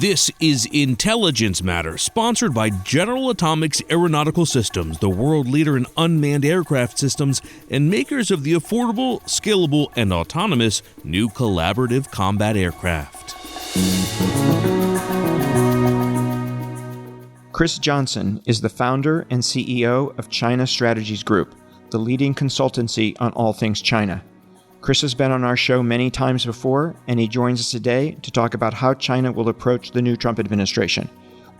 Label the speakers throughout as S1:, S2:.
S1: This is Intelligence Matters, sponsored by General Atomics Aeronautical Systems, the world leader in unmanned aircraft systems and makers of the affordable, scalable, and autonomous new collaborative combat aircraft.
S2: Chris Johnson is the founder and CEO of China Strategies Group, the leading consultancy on all things China. Chris has been on our show many times before, and he joins us today to talk about how China will approach the new Trump administration.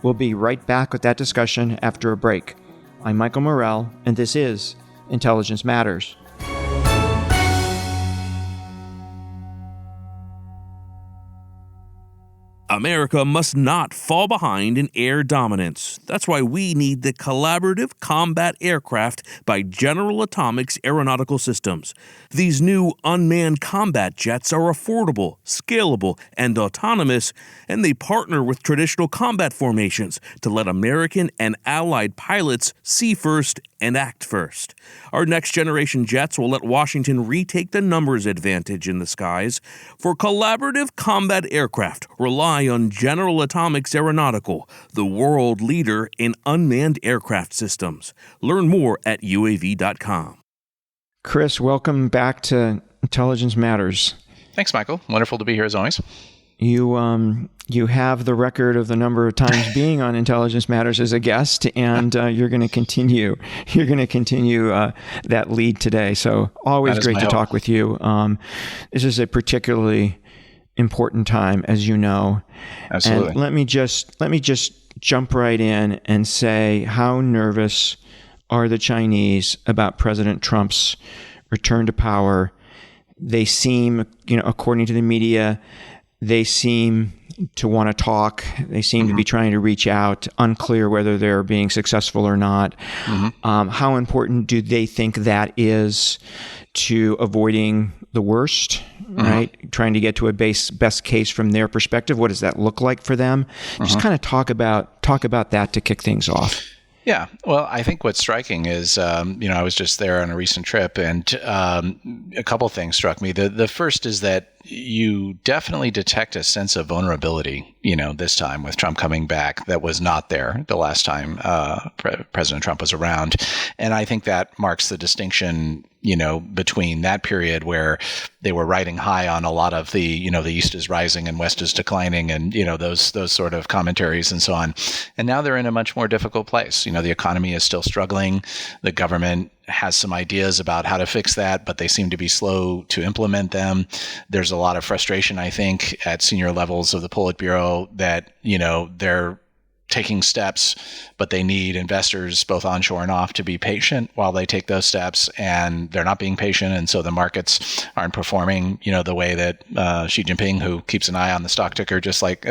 S2: We'll be right back with that discussion after a break. I'm Michael Morell, and this is Intelligence Matters.
S1: America must not fall behind in air dominance. That's why we need the collaborative combat aircraft by General Atomics Aeronautical Systems. These new unmanned combat jets are affordable, scalable, and autonomous, and they partner with traditional combat formations to let American and allied pilots see first and act first. Our next-generation jets will let Washington retake the numbers advantage in the skies. For collaborative combat aircraft, rely on General Atomics Aeronautical, the world leader in unmanned aircraft systems. Learn more at UAV.com.
S2: Chris, welcome back to Intelligence Matters.
S3: Thanks, Michael. Wonderful to be here as always.
S2: You have the record of the number of times being on Intelligence Matters as a guest, and you're going to continue. You're going to continue that lead today. So always great to talk with you. This is a particularly important time, as you know.
S3: Absolutely.
S2: And let me just jump right in and say, how nervous are the Chinese about President Trump's return to power? They seem, according to the media, they seem to want to talk. They seem to be trying to reach out. Unclear whether they're being successful or not. How important do they think that is to avoiding the worst, right? Trying to get to a best case from their perspective. What does that look like for them? Just kind of talk about that to kick things off.
S3: Yeah. Well, I think what's striking is, I was just there on a recent trip, and a couple things struck me. The first is that you definitely detect a sense of vulnerability, this time with Trump coming back that was not there the last time President Trump was around. And I think that marks the distinction, between that period where they were riding high on a lot of the, the East is rising and West is declining and, those sort of commentaries and so on. And now they're in a much more difficult place. The economy is still struggling. The government has some ideas about how to fix that, but they seem to be slow to implement them. There's a lot of frustration, I think, at senior levels of the Politburo that, they're taking steps, but they need investors both onshore and off to be patient while they take those steps, and they're not being patient. And so the markets aren't performing, the way that Xi Jinping, who keeps an eye on the stock ticker, just like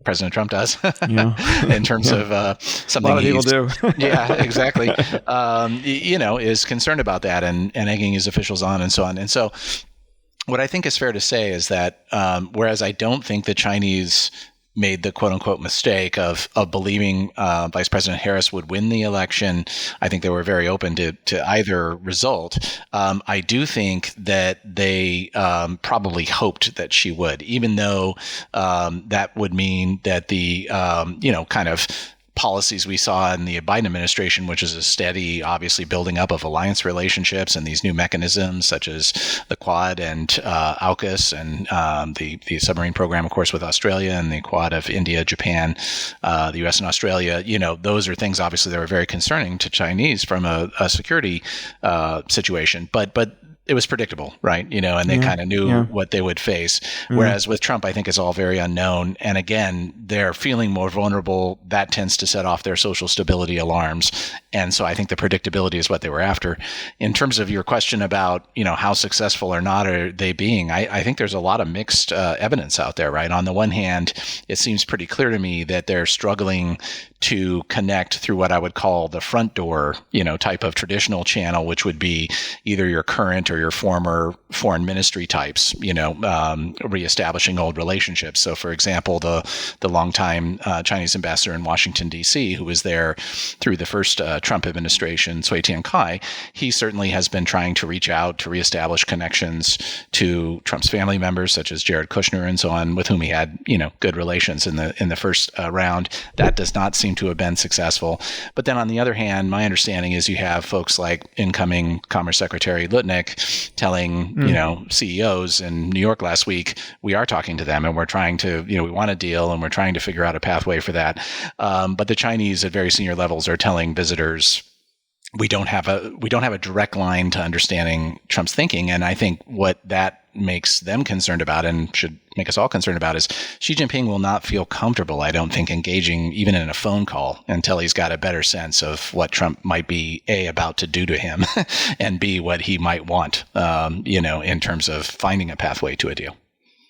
S3: President Trump does, in terms of something
S2: a lot of people do.
S3: Yeah, exactly. Is concerned about that and egging his officials on and so on. And so what I think is fair to say is that whereas I don't think the Chinese made the quote-unquote mistake of believing Vice President Harris would win the election, I think they were very open to either result. I do think that they probably hoped that she would, even though that would mean that the, kind of policies we saw in the Biden administration, which is a steady, obviously building up of alliance relationships and these new mechanisms such as the Quad and AUKUS and the submarine program, of course, with Australia and the Quad of India, Japan, the U.S. and Australia. Those are things obviously that were very concerning to Chinese from a security situation, but it was predictable, right? And they kind of knew what they would face. Whereas with Trump, I think it's all very unknown. And again, they're feeling more vulnerable. That tends to set off their social stability alarms. And so I think the predictability is what they were after. In terms of your question about, how successful or not are they being, I think there's a lot of mixed evidence out there, right? On the one hand, it seems pretty clear to me that they're struggling to connect through what I would call the front door, type of traditional channel, which would be either your current or your former foreign ministry types, reestablishing old relationships. So, for example, the longtime Chinese ambassador in Washington, D.C., who was there through the first Trump administration, Cui Tiankai, he certainly has been trying to reach out to reestablish connections to Trump's family members, such as Jared Kushner and so on, with whom he had, good relations in the first round. That does not seem to have been successful. But then on the other hand, my understanding is you have folks like incoming Commerce Secretary Lutnick telling, CEOs in New York last week, we are talking to them and we're trying to, we want a deal and we're trying to figure out a pathway for that. But the Chinese at very senior levels are telling visitors, we don't have a direct line to understanding Trump's thinking. And I think what that makes them concerned about, and should make us all concerned about, is Xi Jinping will not feel comfortable, I don't think, engaging even in a phone call until he's got a better sense of what Trump might be, A, about to do to him, and B, what he might want, in terms of finding a pathway to a deal.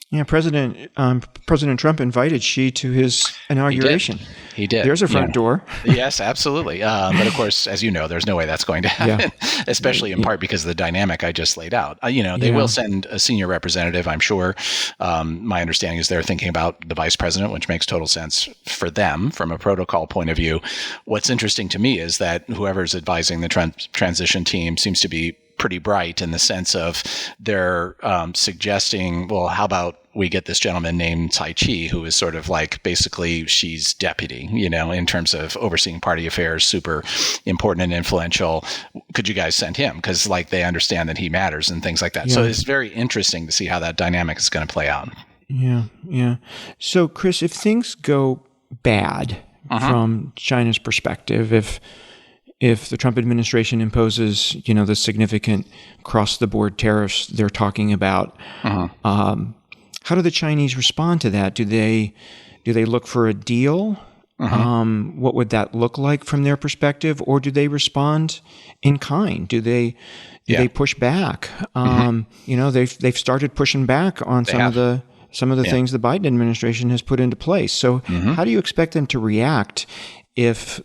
S2: Yeah, President Trump invited Xi to his inauguration.
S3: He did.
S2: There's a front door.
S3: Yes, absolutely. But of course, as you know, there's no way that's going to happen, especially in part because of the dynamic I just laid out. They will send a senior representative, I'm sure. My understanding is they're thinking about the vice president, which makes total sense for them from a protocol point of view. What's interesting to me is that whoever's advising the transition team seems to be pretty bright in the sense of they're suggesting, well, how about we get this gentleman named Tsai Chi, who is sort of like basically Xi's deputy, in terms of overseeing party affairs, super important and influential. Could you guys send him? Because they understand that he matters and things like that. Yeah. So it's very interesting to see how that dynamic is going to play out.
S2: Yeah. So, Chris, if things go bad from China's perspective, if the Trump administration imposes, the significant across-the-board tariffs they're talking about, how do the Chinese respond to that? Do they look for a deal? What would that look like from their perspective, or do they respond in kind? Do they push back? They've started pushing back on some of the things the Biden administration has put into place. So, how do you expect them to react if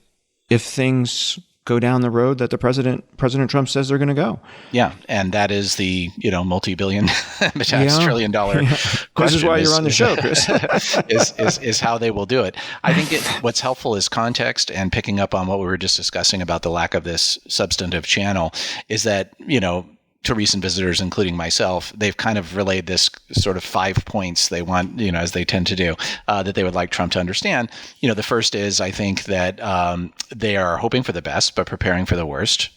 S2: things go down the road that President Trump says they're going to go?
S3: Yeah, and that is the multi-billion, trillion dollar question.
S2: This is why you're on the show, Chris.
S3: is how they will do it. I think what's helpful is context, and picking up on what we were just discussing about the lack of this substantive channel is that to recent visitors, including myself, they've kind of relayed this sort of 5 points they want, as they tend to do, that they would like Trump to understand. The first is, I think that they are hoping for the best, but preparing for the worst.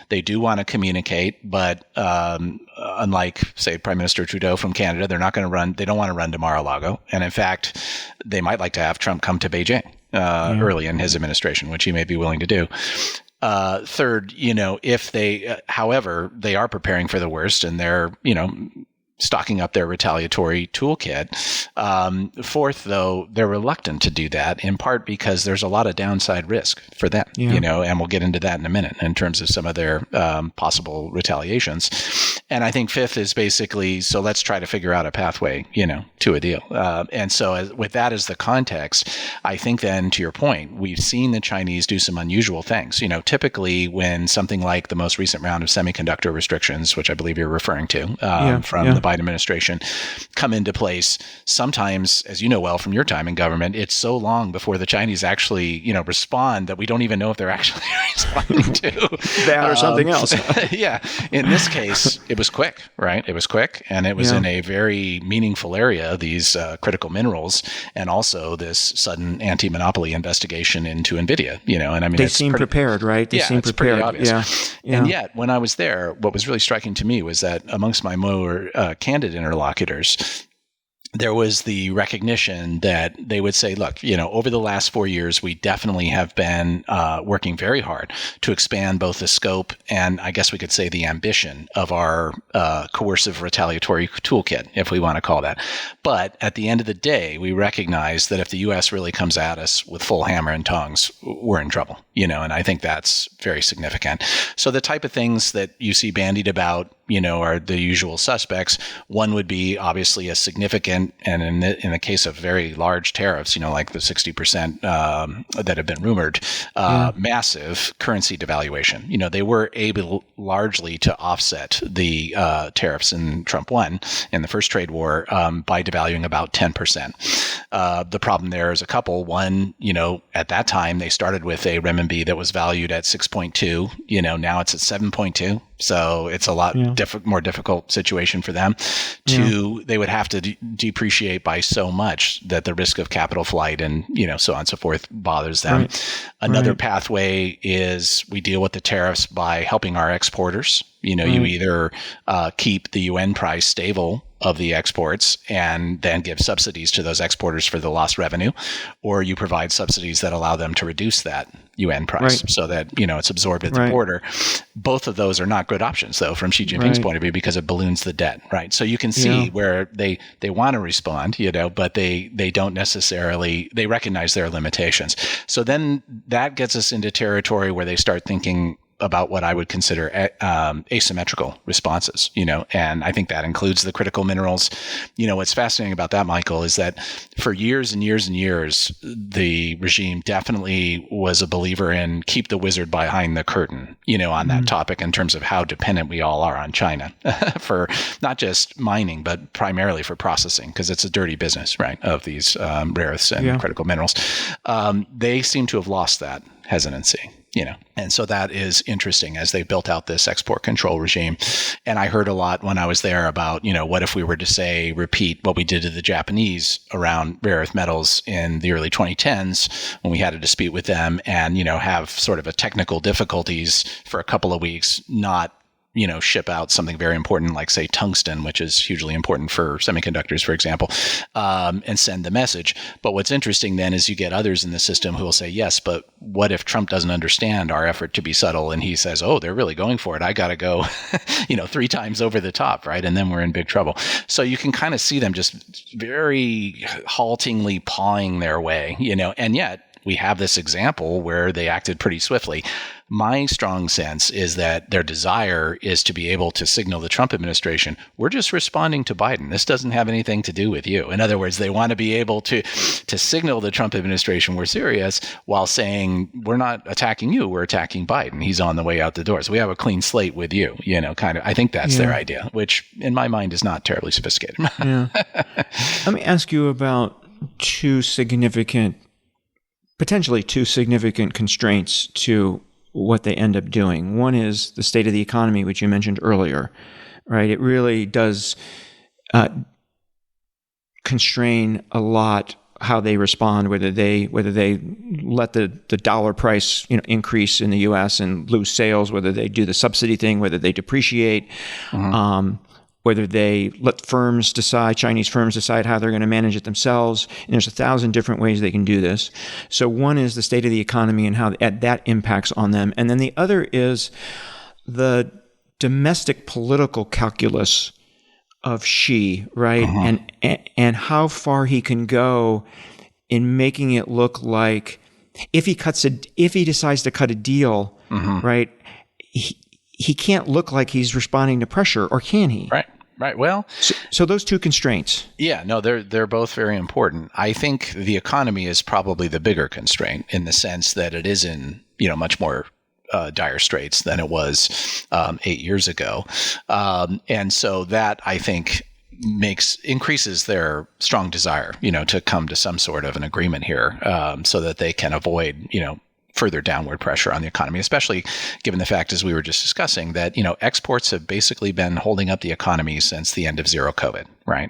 S3: They do want to communicate, but unlike, say, Prime Minister Trudeau from Canada, they're not going to run. They don't want to run to Mar-a-Lago. And in fact, they might like to have Trump come to Beijing early in his administration, which he may be willing to do. Third, if they, however, they are preparing for the worst and they're, stocking up their retaliatory toolkit. Fourth, though, they're reluctant to do that, in part because there's a lot of downside risk for them, and we'll get into that in a minute in terms of some of their possible retaliations. And I think fifth is basically, so let's try to figure out a pathway, to a deal. And so with that as the context, I think then, to your point, we've seen the Chinese do some unusual things. Typically when something like the most recent round of semiconductor restrictions, which I believe you're referring to, from the Biden administration, come into place, sometimes, as you know well from your time in government, it's so long before the Chinese actually, respond that we don't even know if they're actually responding to
S2: that or something else.
S3: Yeah. In this case, it was quick, right? It was quick, and it was in a very meaningful area, these critical minerals, and also this sudden anti-monopoly investigation into NVIDIA, and I mean,
S2: they seem prepared, right? They seem prepared.
S3: Pretty obvious. Yeah. And yet, when I was there, what was really striking to me was that amongst my more candid interlocutors, there was the recognition that they would say, look, over the last 4 years, we definitely have been working very hard to expand both the scope and, I guess we could say, the ambition of our coercive retaliatory toolkit, if we want to call that. But at the end of the day, we recognize that if the U.S. really comes at us with full hammer and tongs, we're in trouble, and I think that's very significant. So the type of things that you see bandied about are the usual suspects. One would be obviously a significant, and in the case of very large tariffs, like the 60% that have been rumored, massive currency devaluation. They were able largely to offset the tariffs in Trump 1 in the first trade war by devaluing about 10%. The problem there is a couple. One, at that time they started with a renminbi that was valued at 6.2. Now it's at 7.2. So it's a lot more difficult situation for them. Two, they would have to depreciate by so much that the risk of capital flight and so on and so forth bothers them. Another pathway is we deal with the tariffs by helping our exporters. You either keep the UN price stable of the exports and then give subsidies to those exporters for the lost revenue, or you provide subsidies that allow them to reduce that UN price so that, it's absorbed at the border. Both of those are not good options, though, from Xi Jinping's point of view, because it balloons the debt, right? So you can see where they want to respond, but they don't necessarily, they recognize their limitations. So then that gets us into territory where they start thinking about what I would consider asymmetrical responses, and I think that includes the critical minerals. What's fascinating about that, Michael, is that for years and years and years, the regime definitely was a believer in keep the wizard behind the curtain, on that topic in terms of how dependent we all are on China for not just mining, but primarily for processing, because it's a dirty business, right, of these rare earths and critical minerals. They seem to have lost that hesitancy. And so that is interesting as they built out this export control regime. And I heard a lot when I was there about, what if we were to say, repeat what we did to the Japanese around rare earth metals in the early 2010s when we had a dispute with them and, have sort of a technical difficulties for a couple of weeks, not ship out something very important like, say, tungsten, which is hugely important for semiconductors, for example, and send the message. But what's interesting then is you get others in the system who will say, yes, but what if Trump doesn't understand our effort to be subtle and he says, oh, they're really going for it. I got to go, 3 times over the top, right? And then we're in big trouble. So you can kind of see them just very haltingly pawing their way, and yet we have this example where they acted pretty swiftly. My strong sense is that their desire is to be able to signal the Trump administration, we're just responding to Biden. This doesn't have anything to do with you. In other words, they want to be able to signal the Trump administration we're serious while saying, we're not attacking you, we're attacking Biden. He's on the way out the door. So we have a clean slate with you, kind of. I think that's their idea, which in my mind is not terribly sophisticated.
S2: Let me ask you about potentially two significant constraints to what they end up doing. One is the state of the economy, which you mentioned earlier, right? It really does constrain a lot how they respond, whether they let the dollar price increase in the U.S. and lose sales, whether they do the subsidy thing, whether they depreciate, whether they let Chinese firms decide how they're going to manage it themselves. And there's 1,000 different ways they can do this. So one is the state of the economy and how that impacts on them. And then the other is the domestic political calculus of Xi, right? And how far he can go in making it look like if he decides to cut a deal, right? He can't look like he's responding to pressure, or can he?
S3: Right. Well,
S2: so those two constraints.
S3: Yeah, no, they're both very important. I think the economy is probably the bigger constraint in the sense that it is in, much more dire straits than it was 8 years ago. And so that, I think, increases their strong desire, to come to some sort of an agreement here, so that they can avoid, further downward pressure on the economy, especially given the fact, as we were just discussing, that exports have basically been holding up the economy since the end of zero COVID, right?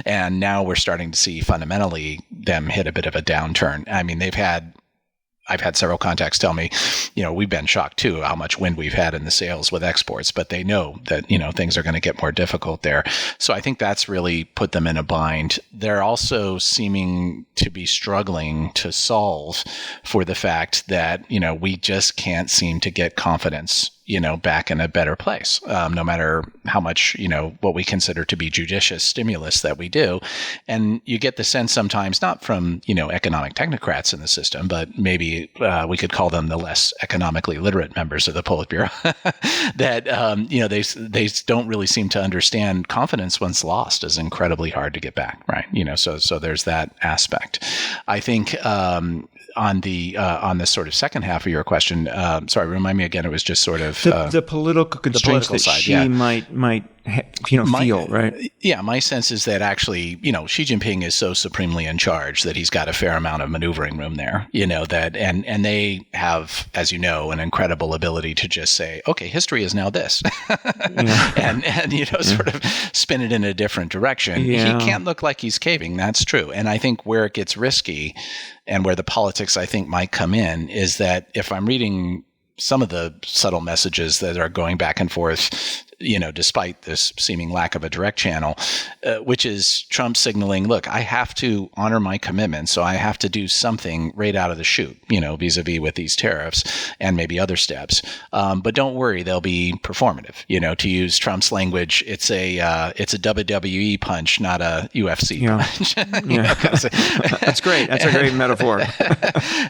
S3: And now we're starting to see fundamentally them hit a bit of a downturn. I mean, I've had several contacts tell me, we've been shocked too how much wind we've had in the sails with exports, but they know that, things are going to get more difficult there. So I think that's really put them in a bind. They're also seeming to be struggling to solve for the fact that, we just can't seem to get confidence back in a better place, no matter how much, what we consider to be judicious stimulus that we do. And you get the sense sometimes, not from, economic technocrats in the system, but maybe we could call them the less economically literate members of the Politburo, that, they don't really seem to understand confidence once lost is incredibly hard to get back, right? So there's that aspect. I think, on the sort of second half of your question, sorry, remind me again. It was just sort of
S2: the political constraints that
S3: side,
S2: she might feel, right?
S3: Yeah, my sense is that actually, Xi Jinping is so supremely in charge that he's got a fair amount of maneuvering room there. That and they have, as you know, an incredible ability to just say, okay, history is now this, and sort of spin it in a different direction.
S2: Yeah.
S3: He can't look like he's caving. That's true, and I think where it gets risky, and where the politics I think might come in, is that if I'm reading some of the subtle messages that are going back and forth, despite this seeming lack of a direct channel, which is Trump signaling, look, I have to honor my commitment, so I have to do something right out of the chute, vis-a-vis with these tariffs and maybe other steps. But don't worry, they'll be performative. To use Trump's language, it's a WWE punch, not a UFC punch.
S2: That's great. That's a great metaphor.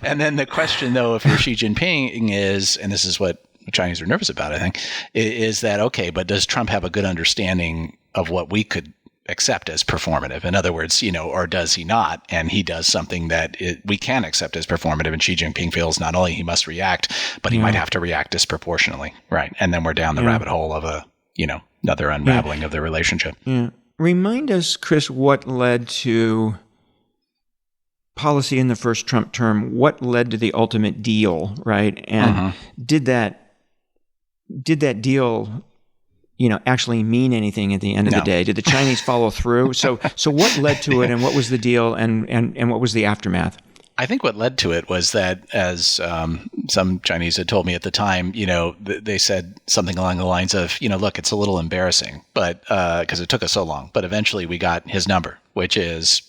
S3: And then the question, though, if you're Xi Jinping is, and this is what the Chinese are nervous about, I think, is that, okay, but does Trump have a good understanding of what we could accept as performative? In other words, or does he not? And he does something that we can accept as performative, and Xi Jinping feels not only he must react, but he might have to react disproportionately, right? And then we're down the rabbit hole of another unraveling of the relationship.
S2: Yeah. Remind us, Chris, what led to policy in the first Trump term? What led to the ultimate deal, right? And did that deal, actually mean anything at the end of the day? Did the Chinese follow through? So what led to it, and what was the deal, and what was the aftermath?
S3: I think what led to it was that, as some Chinese had told me at the time, they said something along the lines of, look, it's a little embarrassing, but because it took us so long, but eventually we got his number, which is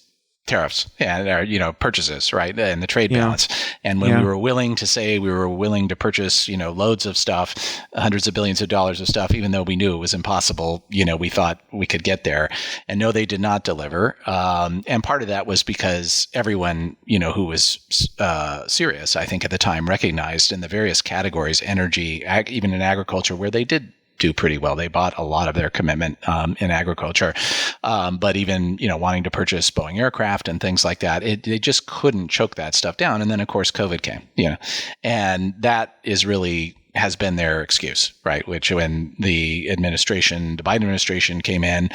S3: tariffs and purchases, right, and the trade balance. And when we were willing to say we were willing to purchase loads of stuff, hundreds of billions of dollars of stuff, even though we knew it was impossible, we thought we could get there. And no, they did not deliver. And part of that was because everyone who was serious, I think at the time, recognized in the various categories, energy, even in agriculture, where they did do pretty well. They bought a lot of their commitment in agriculture, but even wanting to purchase Boeing aircraft and things like that, they just couldn't choke that stuff down. And then of course COVID came, and that is really has been their excuse, right? Which when the Biden administration came in,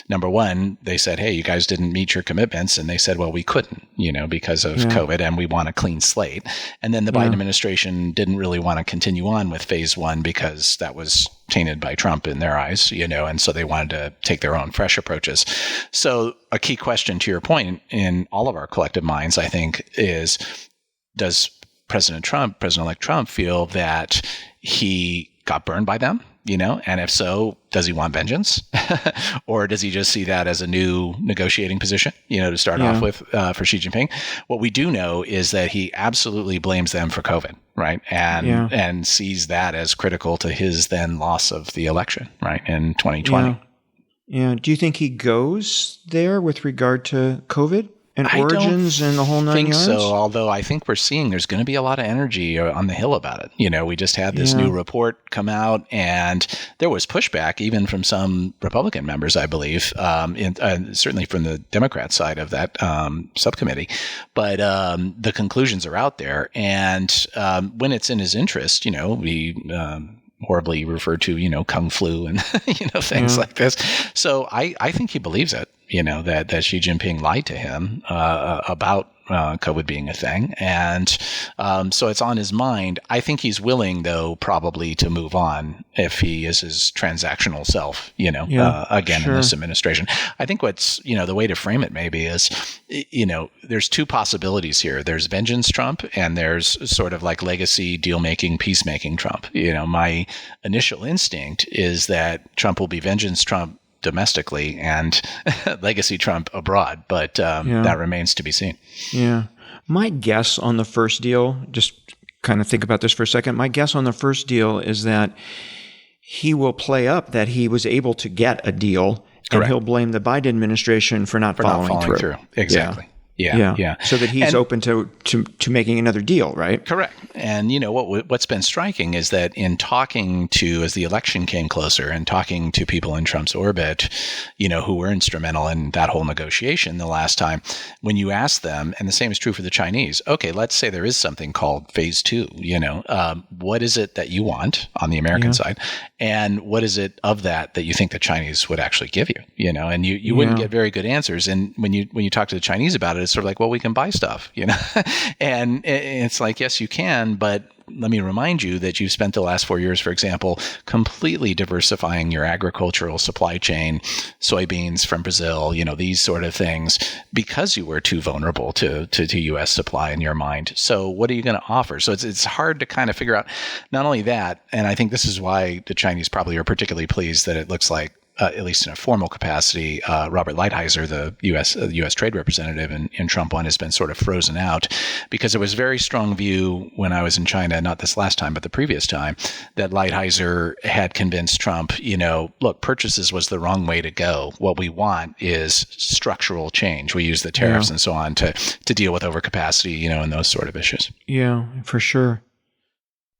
S3: number one, they said, hey, you guys didn't meet your commitments. And they said, well, we couldn't, because of COVID, and we want a clean slate. And then the Biden administration didn't really want to continue on with phase one because that was tainted by Trump in their eyes, and so they wanted to take their own fresh approaches. So a key question to your point in all of our collective minds, I think, is, does President-elect Trump feel that he got burned by them, and if so, does he want vengeance? Or does he just see that as a new negotiating position, to start off with for Xi Jinping? What we do know is that he absolutely blames them for COVID, right? And sees that as critical to his then loss of the election, right, in 2020.
S2: Yeah. Do you think he goes there with regard to COVID? And origins and the whole nine yards? I
S3: think so, although I think we're seeing there's going to be a lot of energy on the Hill about it. We just had this new report come out, and there was pushback even from some Republican members, I believe, certainly from the Democrat side of that subcommittee. But the conclusions are out there, and when it's in his interest, we horribly referred to, Kung Flu and, things like this. So I think he believes it, that Xi Jinping lied to him about COVID being a thing. And so it's on his mind. I think he's willing, though, probably to move on if he is his transactional self, again, in this administration. I think what's, the way to frame it maybe is, there's two possibilities here. There's vengeance Trump, and there's sort of like legacy deal-making, peacemaking Trump. My initial instinct is that Trump will be vengeance Trump domestically and legacy Trump abroad, but that remains to be seen.
S2: Yeah. My guess on the first deal, just kind of think about this for a second. My guess on the first deal is that he will play up that he was able to get a deal, and he'll blame the Biden administration for not following through.
S3: Exactly. Yeah.
S2: So that he's open to making another deal, right?
S3: Correct. And what's been striking is that in talking to, as the election came closer, and talking to people in Trump's orbit, who were instrumental in that whole negotiation the last time, when you ask them, and the same is true for the Chinese, okay, let's say there is something called phase 2, what is it that you want on the American side? And what is it of that you think the Chinese would actually give you, and you wouldn't get very good answers. And when you talk to the Chinese about it, it's sort of like, well, we can buy stuff, and it's like, yes, you can, but let me remind you that you've spent the last 4 years, for example, completely diversifying your agricultural supply chain, soybeans from Brazil, these sort of things, because you were too vulnerable to U.S. supply in your mind. So what are you going to offer? So it's hard to kind of figure out not only that, and I think this is why the Chinese probably are particularly pleased that it looks like, at least in a formal capacity, Robert Lighthizer, the U.S. trade representative in Trump 1, has been sort of frozen out, because there was a very strong view when I was in China, not this last time, but the previous time, that Lighthizer had convinced Trump, look, purchases was the wrong way to go. What we want is structural change. We use the tariffs and so on to deal with overcapacity, and those sort of issues.
S2: Yeah, for sure.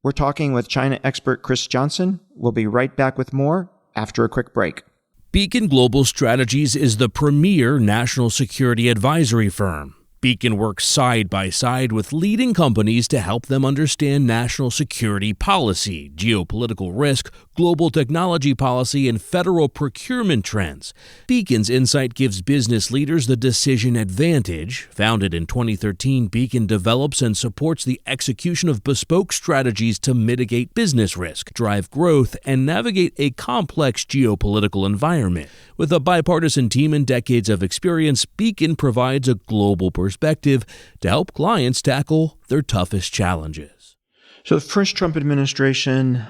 S2: We're talking with China expert Chris Johnson. We'll be right back with more after a quick break.
S1: Beacon Global Strategies is the premier national security advisory firm. Beacon works side by side with leading companies to help them understand national security policy, geopolitical risk, global technology policy, and federal procurement trends. Beacon's insight gives business leaders the decision advantage. Founded in 2013, Beacon develops and supports the execution of bespoke strategies to mitigate business risk, drive growth, and navigate a complex geopolitical environment. With a bipartisan team and decades of experience, Beacon provides a global perspective to help clients tackle their toughest challenges.
S2: So the first Trump administration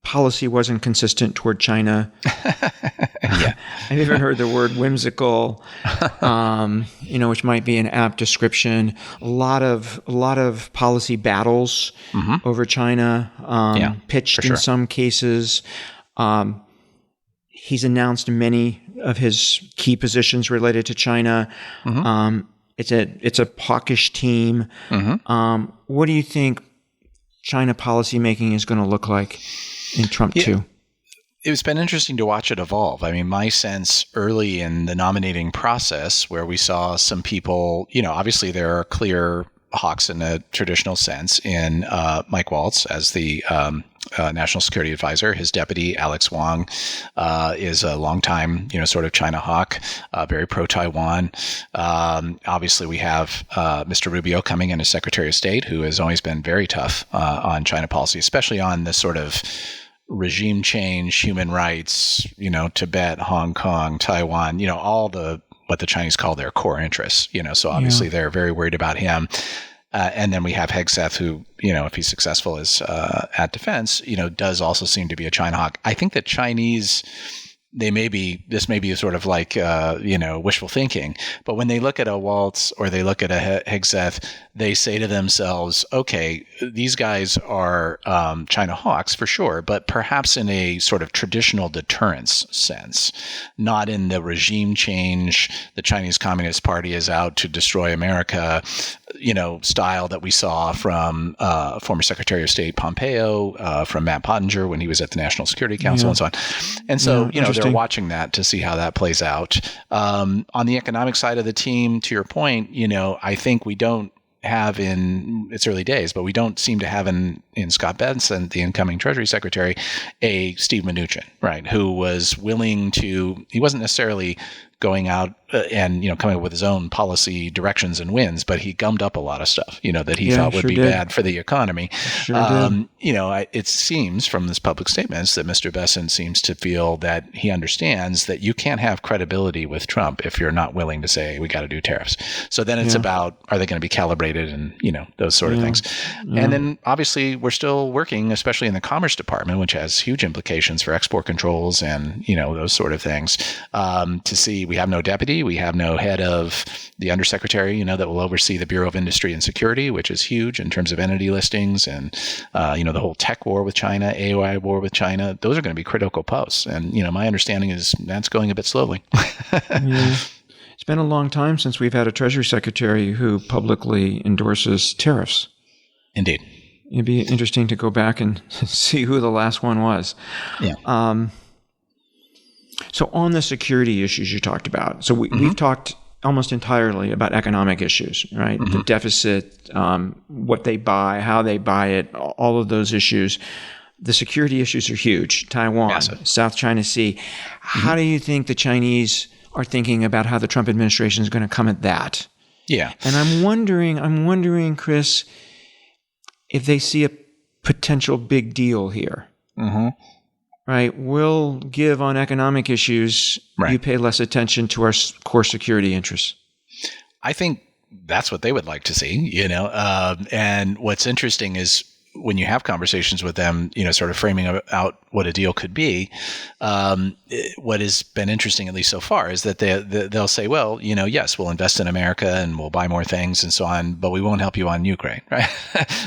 S2: policy wasn't consistent toward China. I've even heard the word whimsical, which might be an apt description. A lot of policy battles over China, pitched in some cases. He's announced many of his key positions related to China. It's a hawkish team. What do you think China policymaking is going to look like in Trump 2?
S3: It's been interesting to watch it evolve. I mean, my sense early in the nominating process, where we saw some people, obviously there are clear hawks in a traditional sense in Mike Waltz as the national security advisor. His deputy, Alex Wang, is a longtime, sort of China hawk, very pro-Taiwan. Obviously, we have Mr. Rubio coming in as Secretary of State, who has always been very tough on China policy, especially on this sort of regime change, human rights, Tibet, Hong Kong, Taiwan, all the what the Chinese call their core interests, so obviously they're very worried about him. And then we have Hegseth, who, if he's successful is at defense, does also seem to be a China hawk. I think that Chinese, this may be sort of like, wishful thinking, but when they look at a Waltz or they look at a Hegseth, they say to themselves, okay, these guys are China hawks for sure, but perhaps in a sort of traditional deterrence sense, not in the regime change, the Chinese Communist Party is out to destroy America, style that we saw from former Secretary of State Pompeo, from Matt Pottinger when he was at the National Security Council and so on. And so, they're watching that to see how that plays out. On the economic side of the team, to your point, I think we don't have in its early days, but we don't seem to have in Scott Bessent, the incoming Treasury Secretary, a Steve Mnuchin, right, who was willing to, he wasn't necessarily going out and, coming up with his own policy directions and wins, but he gummed up a lot of stuff, that he thought would be bad for the economy. It seems from this public statements that Mr. Bessent seems to feel that he understands that you can't have credibility with Trump if you're not willing to say, we got to do tariffs. So then it's about, are they going to be calibrated and, those sort of things. And then obviously we're still working, especially in the Commerce Department, which has huge implications for export controls and, those sort of things, to see, we have no deputy. security. We have no head of the undersecretary, that will oversee the Bureau of Industry and Security, which is huge in terms of entity listings and, the whole tech war with China, AI war with China. Those are going to be critical posts. And, my understanding is that's going a bit slowly.
S2: Yeah. It's been a long time since we've had a Treasury Secretary who publicly endorses tariffs.
S3: Indeed.
S2: It'd be interesting to go back and see who the last one was.
S3: Yeah.
S2: So on the security issues you talked about, so we've talked almost entirely about economic issues, right? Mm-hmm. The deficit, what they buy, how they buy it, all of those issues. The security issues are huge. Taiwan,
S3: Massive.
S2: South China Sea. How do you think the Chinese are thinking about how the Trump administration is going to come at that?
S3: Yeah.
S2: And I'm wondering, Chris, if they see a potential big deal here.
S3: Mm-hmm.
S2: Right? We'll give on economic issues. Right. You pay less attention to our core security interests.
S3: I think that's what they would like to see, and what's interesting is when you have conversations with them, sort of framing out what a deal could be, what has been interesting, at least so far, is that they'll say, well, yes, we'll invest in America and we'll buy more things and so on, but we won't help you on Ukraine, right?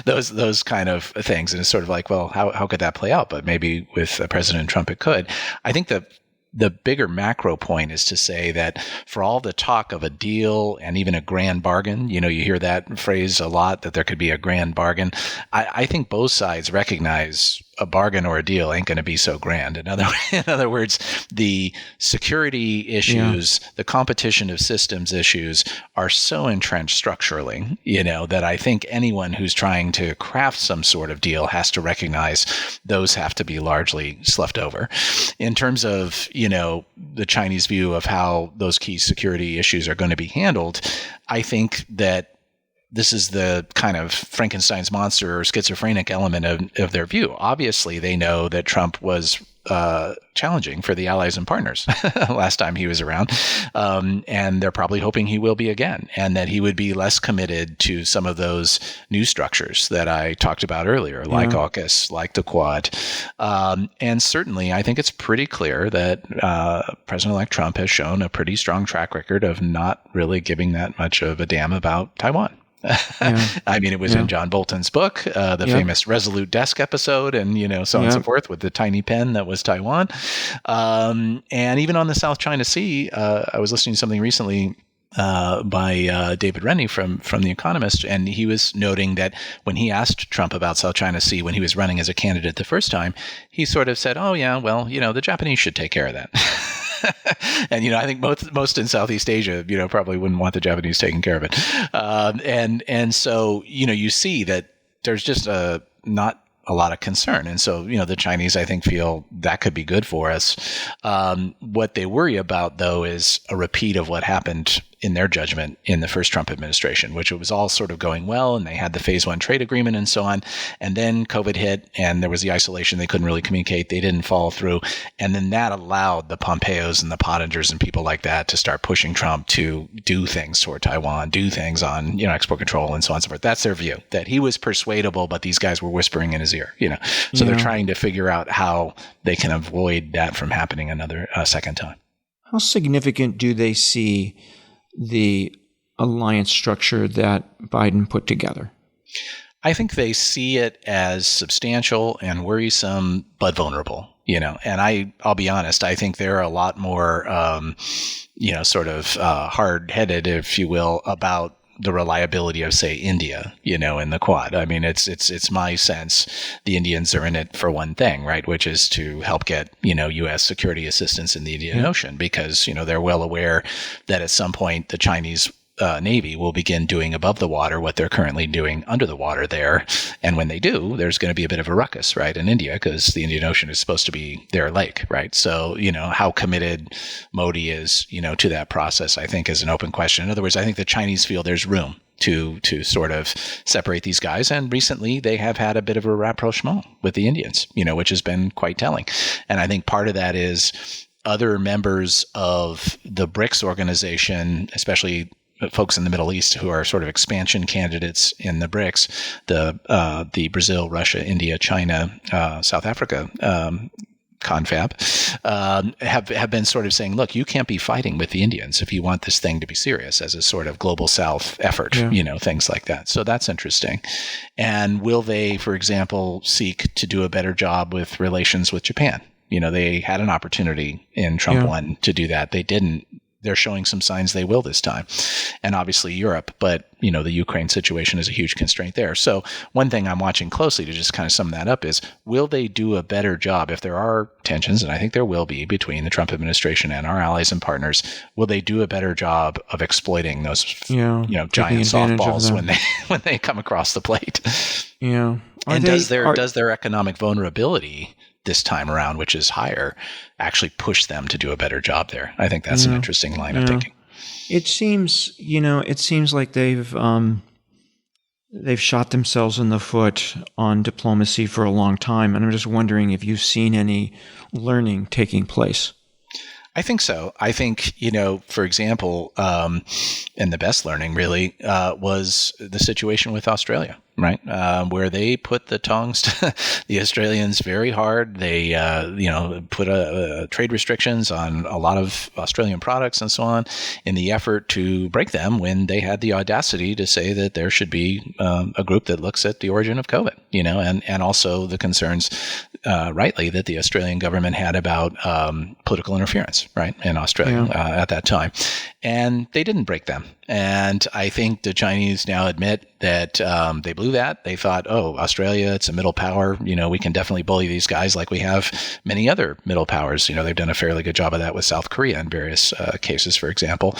S3: those kind of things. And it's sort of like, well, how could that play out? But maybe with President Trump, it could. I think that the bigger macro point is to say that for all the talk of a deal and even a grand bargain, you hear that phrase a lot, that there could be a grand bargain. I think both sides recognize a bargain or a deal ain't going to be so grand. In other words, the security issues, the competition of systems issues are so entrenched structurally, that I think anyone who's trying to craft some sort of deal has to recognize those have to be largely sloughed over. In terms of, the Chinese view of how those key security issues are going to be handled, I think that this is the kind of Frankenstein's monster or schizophrenic element of their view. Obviously, they know that Trump was challenging for the allies and partners last time he was around. And they're probably hoping he will be again, and that he would be less committed to some of those new structures that I talked about earlier, like AUKUS, like the Quad. And certainly, I think it's pretty clear that President-elect Trump has shown a pretty strong track record of not really giving that much of a damn about Taiwan. I mean, it was in John Bolton's book, the famous Resolute Desk episode, and so on and so forth, with the tiny pen that was Taiwan. And even on the South China Sea, I was listening to something recently by David Rennie from The Economist, and he was noting that when he asked Trump about South China Sea when he was running as a candidate the first time, he sort of said, "Oh yeah, well, the Japanese should take care of that." And I think most in Southeast Asia, probably wouldn't want the Japanese taking care of it. And so you see that there's just not a lot of concern, and so the Chinese, I think, feel that could be good for us. What they worry about, though, is a repeat of what happened in their judgment in the first Trump administration, which it was all sort of going well, and they had the phase 1 trade agreement and so on. And then COVID hit, and there was the isolation. They couldn't really communicate. They didn't follow through. And then that allowed the Pompeos and the Pottingers and people like that to start pushing Trump to do things toward Taiwan, do things on, export control and so on and so forth. That's their view, that he was persuadable, but these guys were whispering in his ear, So they're trying to figure out how they can avoid that from happening another second time.
S2: How significant do they see the alliance structure that Biden put together?
S3: I think they see it as substantial and worrisome, but vulnerable, and I'll be honest, I think they're a lot more, hard-headed, if you will, about the reliability of, say, India, in the Quad. I mean, it's my sense the Indians are in it for one thing, right, which is to help get, U.S. security assistance in the Indian Ocean, because, they're well aware that at some point the Chinese Navy will begin doing above the water what they're currently doing under the water there. And when they do, there's going to be a bit of a ruckus, right, in India, because the Indian Ocean is supposed to be their lake, right? So, how committed Modi is, to that process, I think, is an open question. In other words, I think the Chinese feel there's room to sort of separate these guys. And recently they have had a bit of a rapprochement with the Indians, which has been quite telling. And I think part of that is other members of the BRICS organization, especially folks in the Middle East who are sort of expansion candidates in the BRICS, the Brazil, Russia, India, China, South Africa confab, have been sort of saying, look, you can't be fighting with the Indians if you want this thing to be serious as a sort of global South effort, things like that. So that's interesting. And will they, for example, seek to do a better job with relations with Japan? They had an opportunity in Trump 1 to do that. They didn't. They're showing some signs they will this time. And obviously Europe, but the Ukraine situation is a huge constraint there. So one thing I'm watching closely to just kind of sum that up is, will they do a better job if there are tensions, and I think there will be, between the Trump administration and our allies and partners? Will they do a better job of exploiting those giant softballs when they come across the plate?
S2: Yeah.
S3: Does their economic vulnerability this time around, which is higher, actually push them to do a better job there? I think that's an interesting line of thinking.
S2: It seems like they've shot themselves in the foot on diplomacy for a long time, and I'm just wondering if you've seen any learning taking place.
S3: I think so. I think, for example, and the best learning really was the situation with Australia, right? Where they put the tongs to the Australians very hard. They, put trade restrictions on a lot of Australian products and so on in the effort to break them, when they had the audacity to say that there should be a group that looks at the origin of COVID, and also the concerns, rightly, that the Australian government had about political interference, right, in Australia at that time. And they didn't break them. And I think the Chinese now admit that they blew that. They thought, Australia, it's a middle power. We can definitely bully these guys like we have many other middle powers. They've done a fairly good job of that with South Korea in various cases, for example.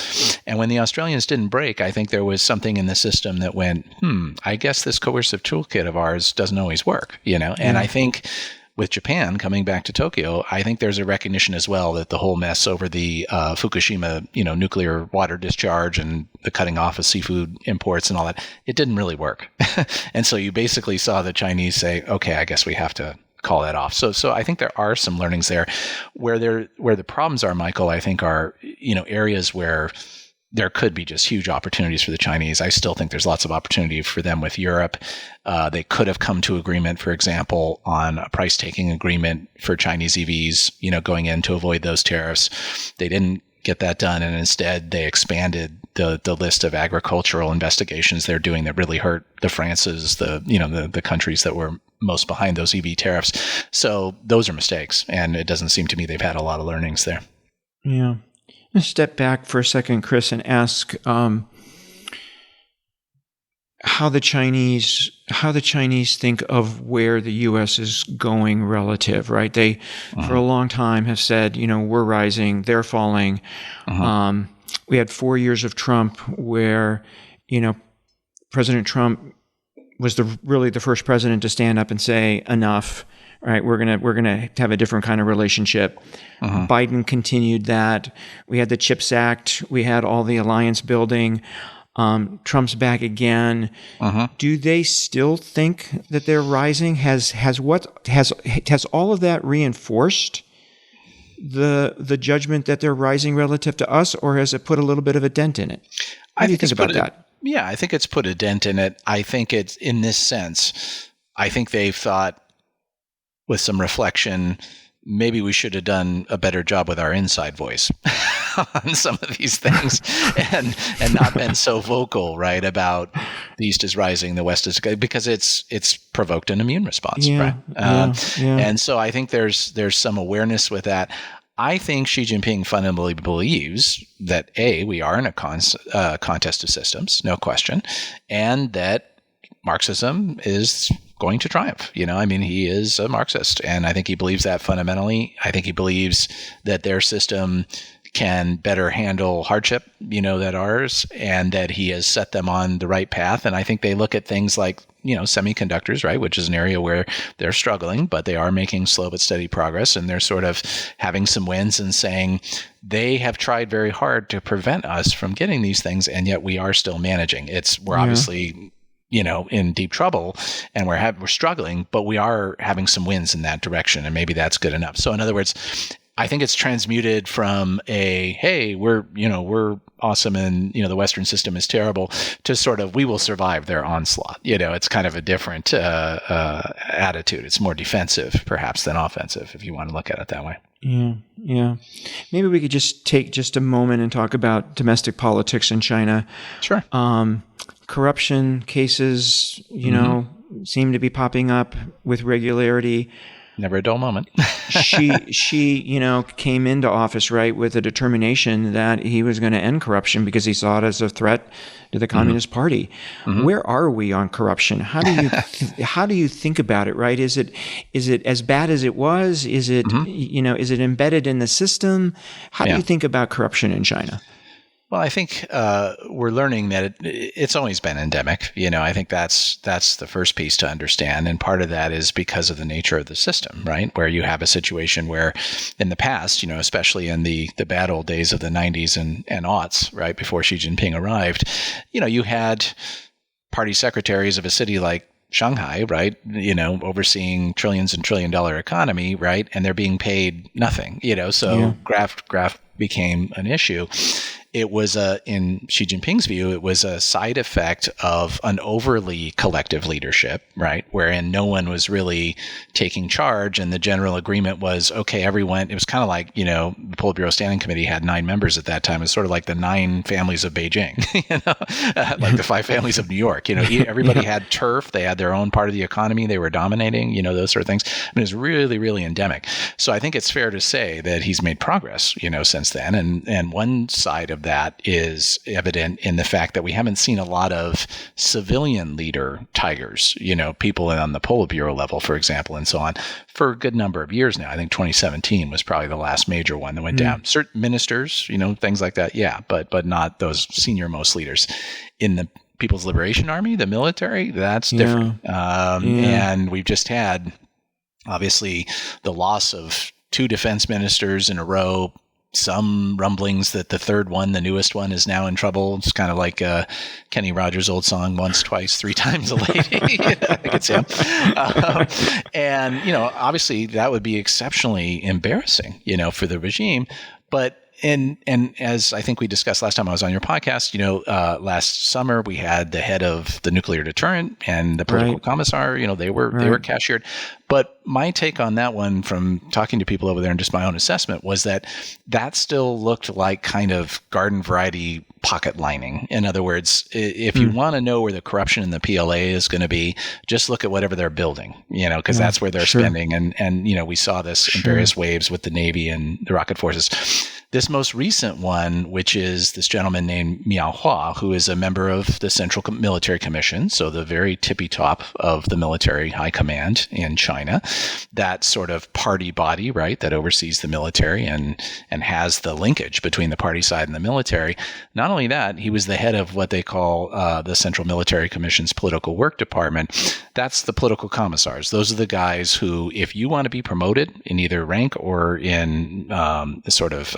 S3: And when the Australians didn't break, I think there was something in the system that went, I guess this coercive toolkit of ours doesn't always work, And I think with Japan coming back to Tokyo, I think there's a recognition as well that the whole mess over the Fukushima, nuclear water discharge and the cutting off of seafood imports and all that, it didn't really work. And so you basically saw the Chinese say, okay, I guess we have to call that off. So I think there are some learnings there. Where the problems are, Michael, I think are, areas where there could be just huge opportunities for the Chinese. I still think there's lots of opportunity for them with Europe. They could have come to agreement, for example, on a price-taking agreement for Chinese EVs, going in to avoid those tariffs. They didn't get that done, and instead they expanded the list of agricultural investigations they're doing that really hurt the Frances, the countries that were most behind those EV tariffs. So those are mistakes, and it doesn't seem to me they've had a lot of learnings there.
S2: Yeah. I'm going to step back for a second, Chris, and ask how the Chinese think of where the U.S. is going relative, right? They, for a long time, have said, we're rising, they're falling. We had 4 years of Trump where, President Trump was really the first president to stand up and say, enough. Right, we're gonna have a different kind of relationship. Biden continued that. We had the CHIPS Act. We had all the alliance building. Trump's back again. Do they still think that they're rising? Has all of that reinforced the judgment that they're rising relative to us, or has it put a little bit of a dent in it? How do you think about that?
S3: Yeah, I think it's put a dent in it. I think it's, in this sense, I think they've thought, with some reflection, maybe we should have done a better job with our inside voice on some of these things, and not been so vocal, right, about the East is rising, the West is, because it's provoked an immune response, right? And so I think there's some awareness with that. I think Xi Jinping fundamentally believes that we are in a contest of systems, no question, and that Marxism is going to triumph. He is a Marxist, and I think he believes that fundamentally. I think he believes that their system can better handle hardship, than ours, and that he has set them on the right path. And I think they look at things like, semiconductors, right, which is an area where they're struggling, but they are making slow but steady progress, and they're sort of having some wins and saying they have tried very hard to prevent us from getting these things, and yet we are still managing. We're obviously in deep trouble, and we're struggling, but we are having some wins in that direction, and maybe that's good enough. So in other words, I think it's transmuted from hey, we're awesome and the Western system is terrible, to sort of we will survive their onslaught. It's kind of a different attitude. It's more defensive perhaps than offensive, if you want to look at it that way.
S2: Yeah. Maybe we could just take just a moment and talk about domestic politics in China.
S3: Sure.
S2: Corruption cases, seem to be popping up with regularity.
S3: Never a dull moment.
S2: she came into office, right, with a determination that he was going to end corruption because he saw it as a threat to the Communist Party. Where are we on corruption? How do you think about it, right? Is it as bad as it was? Is it is it embedded in the system? How do you think about corruption in China?
S3: Well, I think we're learning that it's always been endemic. I think that's the first piece to understand. And part of that is because of the nature of the system, right? Where you have a situation where in the past, especially in the bad old days of the 90s and aughts, right, before Xi Jinping arrived, you had party secretaries of a city like Shanghai, right, overseeing trillions and trillion-dollar economy, right, and they're being paid nothing, so graft became an issue. It was in Xi Jinping's view, it was a side effect of an overly collective leadership, right? Wherein no one was really taking charge, and the general agreement was, okay, everyone. It was kind of like, the Politburo Standing Committee had 9 members at that time. It was sort of like the 9 families of Beijing, like the 5 families of New York. Everybody had turf. They had their own part of the economy. They were dominating. Those sort of things. I mean, it was really, really endemic. So I think it's fair to say that he's made progress, since then. And one side of that is evident in the fact that we haven't seen a lot of civilian leader tigers, people on the Politburo level, for example, and so on, for a good number of years now. I think 2017 was probably the last major one that went down. Certain ministers, things like that, but not those senior most leaders. In the People's Liberation Army, the military, that's different. And we've just had, obviously, the loss of 2 defense ministers in a row. Some rumblings that the third one, the newest one, is now in trouble. It's kind of like Kenny Rogers' old song, once, twice, 3 times a lady. I think it's him. And, obviously that would be exceptionally embarrassing, for the regime. But And as I think we discussed last time I was on your podcast, last summer we had the head of the nuclear deterrent and the political commissar. They were cashiered. But my take on that one, from talking to people over there and just my own assessment, was that still looked like kind of garden variety pocket lining. In other words, if you want to know where the corruption in the PLA is going to be, just look at whatever they're building, because that's where they're spending. And we saw this in various waves with the Navy and the rocket forces. This most recent one, which is this gentleman named Miao Hua, who is a member of the Central Military Commission, so the very tippy top of the military high command in China, that sort of party body, right, that oversees the military and has the linkage between the party side and the military. Not only that, he was the head of what they call the Central Military Commission's political work department. That's the political commissars. Those are the guys who, if you want to be promoted in either rank or in sort of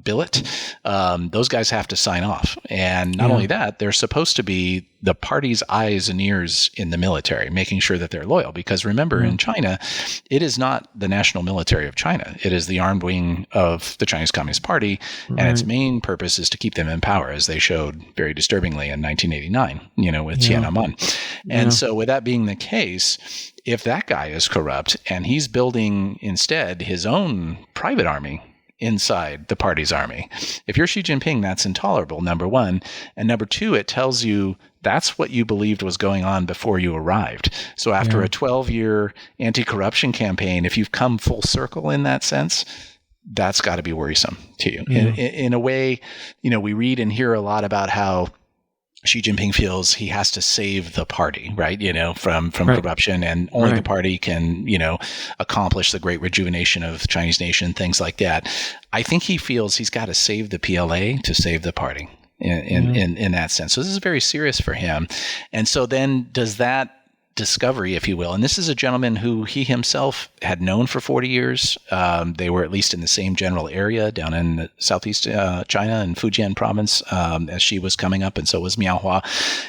S3: billet, those guys have to sign off. And not only that, they're supposed to be the party's eyes and ears in the military, making sure that they're loyal. Because remember, in China, it is not the national military of China. It is the armed wing of the Chinese Communist Party. And its main purpose is to keep them in power, as they showed very disturbingly in 1989, with Tiananmen. And so with that being the case, if that guy is corrupt and he's building instead his own private army inside the party's army, if you're Xi Jinping, that's intolerable, number one. And number two, it tells you that's what you believed was going on before you arrived. So after a 12-year anti-corruption campaign, if you've come full circle in that sense, that's got to be worrisome to you. In a way, we read and hear a lot about how Xi Jinping feels he has to save the party, right? From corruption, and only the party can, accomplish the great rejuvenation of the Chinese nation, things like that. I think he feels he's got to save the PLA to save the party in that sense. So this is very serious for him. And so then does that discovery, if you will, and this is a gentleman who he himself had known for 40 years. They were at least in the same general area down in southeast China and Fujian province as Xi was coming up, and so was Miao Hua.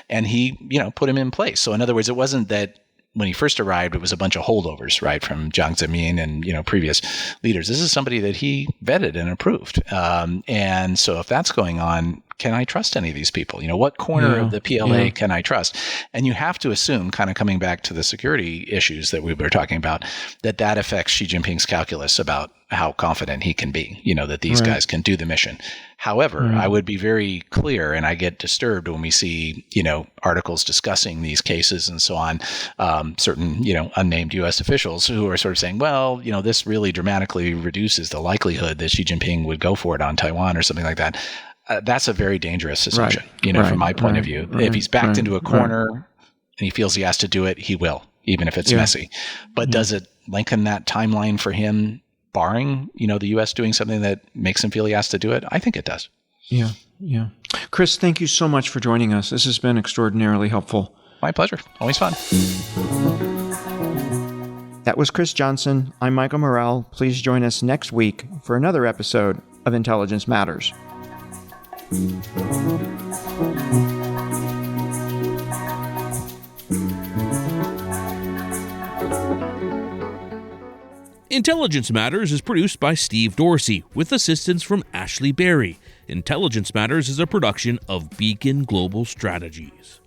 S3: And he, put him in place. So in other words, it wasn't that when he first arrived, it was a bunch of holdovers, right, from Jiang Zemin and previous leaders. This is somebody that he vetted and approved, and so if that's going on, can I trust any of these people? What corner of the PLA can I trust? And you have to assume, kind of coming back to the security issues that we were talking about, that affects Xi Jinping's calculus about how confident he can be, that these guys can do the mission. However, I would be very clear, and I get disturbed when we see, articles discussing these cases and so on, certain, unnamed U.S. officials who are sort of saying, well, this really dramatically reduces the likelihood that Xi Jinping would go for it on Taiwan or something like that. That's a very dangerous assumption, from my point of view. If he's backed into a corner and he feels he has to do it, he will, even if it's messy. But does it lengthen that timeline for him, barring, the U.S. doing something that makes him feel he has to do it? I think it does.
S2: Yeah. Chris, thank you so much for joining us. This has been extraordinarily helpful.
S3: My pleasure. Always fun.
S2: That was Chris Johnson. I'm Michael Morrell. Please join us next week for another episode of Intelligence Matters.
S1: Intelligence Matters is produced by Steve Dorsey with assistance from Ashley Berry. Intelligence Matters is a production of Beacon Global Strategies.